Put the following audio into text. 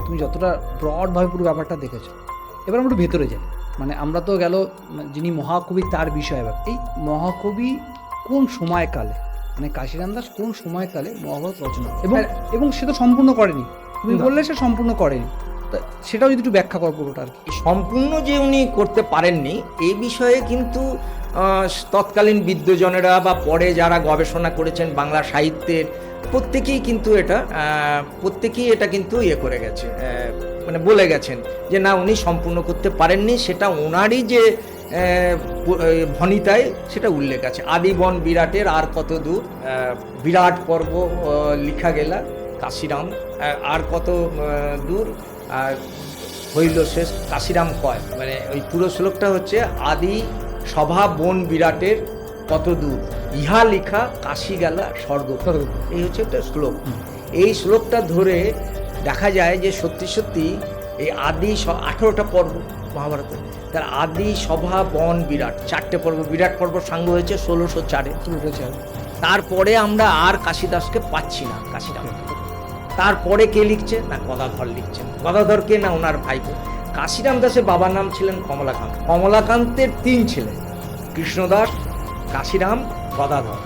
তুমি যতটা ব্রডভাবে পুরো ব্যাপারটা দেখেছো, এবার আমরা একটু ভেতরে যাই। মানে আমরা তো গেল যিনি মহাকবি তার বিষয়, এই মহাকবি কোন সময়কালে, মানে কাশিরাম দাস কোন সময়কালে মহাভারত রচনা, এবং সে তো সম্পূর্ণ করেনি, তুমি বললে সে সম্পূর্ণ করেনি, তা সেটাও যদি একটু ব্যাখ্যা করো পুরোটা আর কি। সম্পূর্ণ যে উনি করতে পারেননি এই বিষয়ে কিন্তু তৎকালীন বিদ্বজনেরা বা পরে যারা গবেষণা করেছেন বাংলা সাহিত্যের প্রত্যেকেই এটা কিন্তু করে গেছে, মানে বলে গেছেন যে না উনি সম্পূর্ণ করতে পারেননি। সেটা ওনারই যে ভনিতায় সেটা উল্লেখ আছে। আদিবন বিরাটের আর কত দূর, বিরাট পর্ব লিখা গেলা কাশিরাম, আর কত দূর হইল শেষ কাশিরাম কয়, মানে ওই পুরো শ্লোকটা হচ্ছে আদি সভা বন বিরাটের কত দূর, ইহা লিখা কাশি গেলা স্বর্গ। এই হচ্ছে একটা শ্লোক। এই শ্লোকটা ধরে দেখা যায় যে সত্যি সত্যি এই আদি 18টা পর্ব মহাভারত, তার আদি সভা বন বিরাট 4টে পর্ব, বিরাট পর্ব সাঙ্গ হয়েছে 1604-এ। তারপরে আমরা আর কাশিদাসকে পাচ্ছি না, কাশিরাম। তারপরে কে লিখছে না গদাধর লিখছেন। গদাধরকে না ওনার ভাইপো। কাশিরাম দাসের বাবার নাম ছিলেন কমলাকান্ত। কমলাকান্তের 3 ছেলে, কৃষ্ণদাস, কাশিরাম, গদাধর।